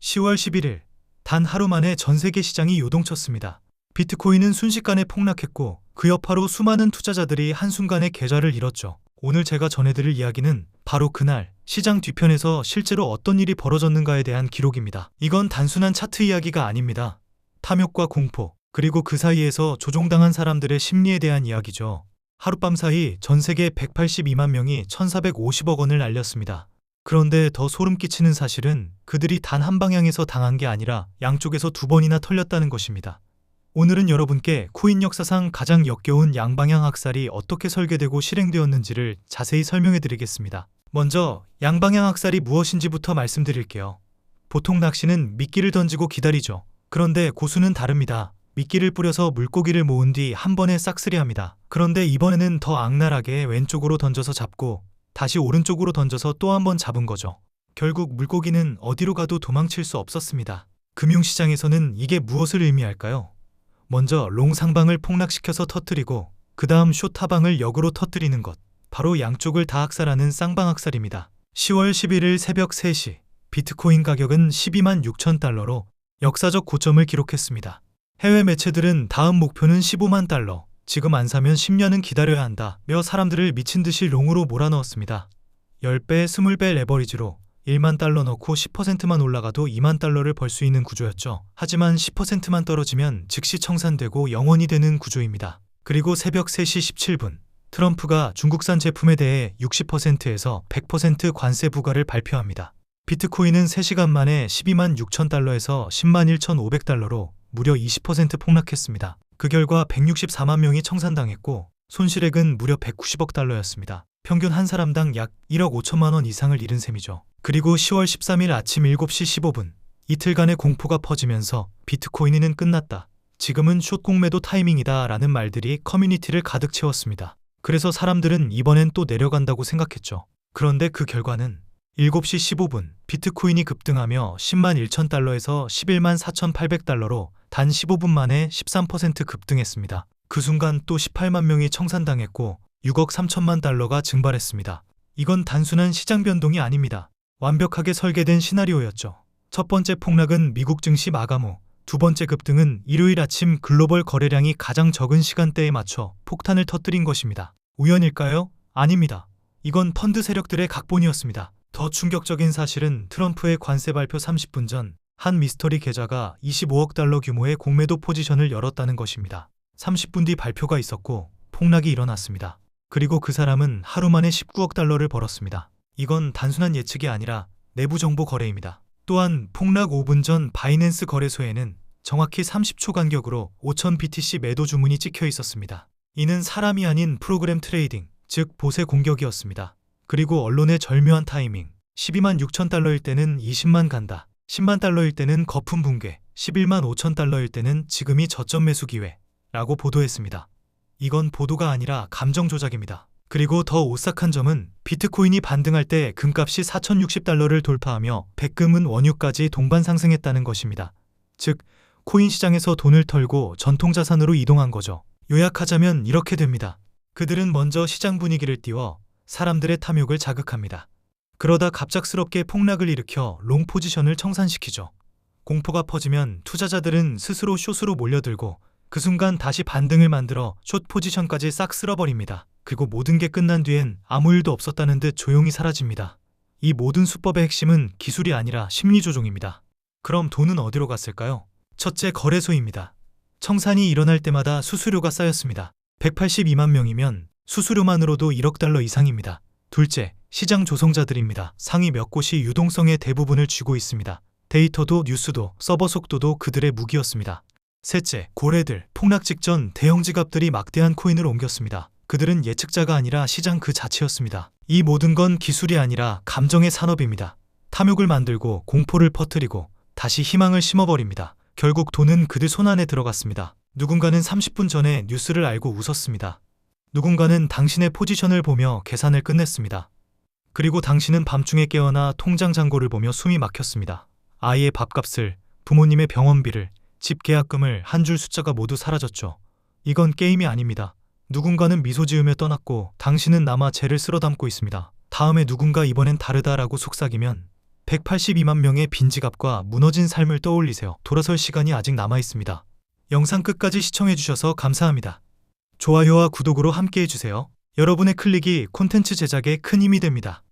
10월 11일, 단 하루 만에 전 세계 시장이 요동쳤습니다. 비트코인은 순식간에 폭락했고 그 여파로 수많은 투자자들이 한순간에 계좌를 잃었죠. 오늘 제가 전해드릴 이야기는 바로 그날 시장 뒤편에서 실제로 어떤 일이 벌어졌는가에 대한 기록입니다. 이건 단순한 차트 이야기가 아닙니다. 탐욕과 공포, 그리고 그 사이에서 조종당한 사람들의 심리에 대한 이야기죠. 하룻밤 사이 전 세계 182만 명이 1,450억 원을 날렸습니다. 그런데 더 소름 끼치는 사실은 그들이 단 한 방향에서 당한 게 아니라 양쪽에서 두 번이나 털렸다는 것입니다. 오늘은 여러분께 코인 역사상 가장 역겨운 양방향 학살이 어떻게 설계되고 실행되었는지를 자세히 설명해 드리겠습니다. 먼저 양방향 학살이 무엇인지부터 말씀드릴게요. 보통 낚시는 미끼를 던지고 기다리죠. 그런데 고수는 다릅니다. 미끼를 뿌려서 물고기를 모은 뒤 한 번에 싹쓸이합니다. 그런데 이번에는 더 악랄하게 왼쪽으로 던져서 잡고 다시 오른쪽으로 던져서 또 한 번 잡은 거죠. 결국 물고기는 어디로 가도 도망칠 수 없었습니다. 금융시장에서는 이게 무엇을 의미할까요? 먼저 롱 상방을 폭락시켜서 터뜨리고 그 다음 숏 하방을 역으로 터뜨리는 것. 바로 양쪽을 다 학살하는 쌍방학살입니다. 10월 11일 새벽 3시 비트코인 가격은 12만 6천 달러로 역사적 고점을 기록했습니다. 해외 매체들은 다음 목표는 15만 달러, 지금 안 사면 10년은 기다려야 한다며 사람들을 미친 듯이 롱으로 몰아넣었습니다. 10배, 20배 레버리지로 1만 달러 넣고 10%만 올라가도 2만 달러를 벌 수 있는 구조였죠. 하지만 10%만 떨어지면 즉시 청산되고 영원이 되는 구조입니다. 그리고 새벽 3시 17분 트럼프가 중국산 제품에 대해 60%에서 100% 관세 부과를 발표합니다. 비트코인은 3시간 만에 12만 6천 달러에서 10만 1,500달러로 무려 20% 폭락했습니다. 그 결과 164만 명이 청산당했고 손실액은 무려 190억 달러였습니다. 평균 한 사람당 약 1억 5천만 원 이상을 잃은 셈이죠. 그리고 10월 13일 아침 7시 15분 이틀간의 공포가 퍼지면서 비트코인은 끝났다. 지금은 숏 공매도 타이밍이다 라는 말들이 커뮤니티를 가득 채웠습니다. 그래서 사람들은 이번엔 또 내려간다고 생각했죠. 그런데 그 결과는 7시 15분 비트코인이 급등하며 10만 1천 달러에서 11만 4,800달러로 단 15분 만에 13% 급등했습니다. 그 순간 또 18만 명이 청산당했고 6억 3천만 달러가 증발했습니다. 이건 단순한 시장 변동이 아닙니다. 완벽하게 설계된 시나리오였죠. 첫 번째 폭락은 미국 증시 마감 후, 두 번째 급등은 일요일 아침 글로벌 거래량이 가장 적은 시간대에 맞춰 폭탄을 터뜨린 것입니다. 우연일까요? 아닙니다. 이건 펀드 세력들의 각본이었습니다. 더 충격적인 사실은 트럼프의 관세 발표 30분 전 한 미스터리 계좌가 25억 달러 규모의 공매도 포지션을 열었다는 것입니다. 30분 뒤 발표가 있었고 폭락이 일어났습니다. 그리고 그 사람은 하루 만에 19억 달러를 벌었습니다. 이건 단순한 예측이 아니라 내부 정보 거래입니다. 또한 폭락 5분 전 바이낸스 거래소에는 정확히 30초 간격으로 5,000 BTC 매도 주문이 찍혀 있었습니다. 이는 사람이 아닌 프로그램 트레이딩, 즉 보세 공격이었습니다. 그리고 언론의 절묘한 타이밍, 12만 6천 달러일 때는 20만 간다, 10만 달러일 때는 거품 붕괴, 11만 5천 달러일 때는 지금이 저점 매수 기회 라고 보도했습니다. 이건 보도가 아니라 감정 조작입니다. 그리고 더 오싹한 점은 비트코인이 반등할 때 금값이 4,060달러를 돌파하며 백금은 원유까지 동반 상승했다는 것입니다. 즉, 코인 시장에서 돈을 털고 전통자산으로 이동한 거죠. 요약하자면 이렇게 됩니다. 그들은 먼저 시장 분위기를 띄워 사람들의 탐욕을 자극합니다. 그러다 갑작스럽게 폭락을 일으켜 롱 포지션을 청산시키죠. 공포가 퍼지면 투자자들은 스스로 숏으로 몰려들고 그 순간 다시 반등을 만들어 숏 포지션까지 싹 쓸어버립니다. 그리고 모든 게 끝난 뒤엔 아무 일도 없었다는 듯 조용히 사라집니다. 이 모든 수법의 핵심은 기술이 아니라 심리조종입니다. 그럼 돈은 어디로 갔을까요? 첫째, 거래소입니다. 청산이 일어날 때마다 수수료가 쌓였습니다. 182만 명이면 수수료만으로도 1억 달러 이상입니다. 둘째, 시장 조성자들입니다. 상위 몇 곳이 유동성의 대부분을 쥐고 있습니다. 데이터도 뉴스도 서버 속도도 그들의 무기였습니다. 셋째, 고래들, 폭락 직전 대형 지갑들이 막대한 코인을 옮겼습니다. 그들은 예측자가 아니라 시장 그 자체였습니다. 이 모든 건 기술이 아니라 감정의 산업입니다. 탐욕을 만들고 공포를 퍼뜨리고 다시 희망을 심어버립니다. 결국 돈은 그들 손안에 들어갔습니다. 누군가는 30분 전에 뉴스를 알고 웃었습니다. 누군가는 당신의 포지션을 보며 계산을 끝냈습니다. 그리고 당신은 밤중에 깨어나 통장 잔고를 보며 숨이 막혔습니다. 아이의 밥값을, 부모님의 병원비를, 집 계약금을 한 줄 숫자가 모두 사라졌죠. 이건 게임이 아닙니다. 누군가는 미소 지으며 떠났고 당신은 남아 죄를 쓸어 담고 있습니다. 다음에 누군가 이번엔 다르다라고 속삭이면 182만 명의 빈지갑과 무너진 삶을 떠올리세요. 돌아설 시간이 아직 남아 있습니다. 영상 끝까지 시청해주셔서 감사합니다. 좋아요와 구독으로 함께해주세요. 여러분의 클릭이 콘텐츠 제작에 큰 힘이 됩니다.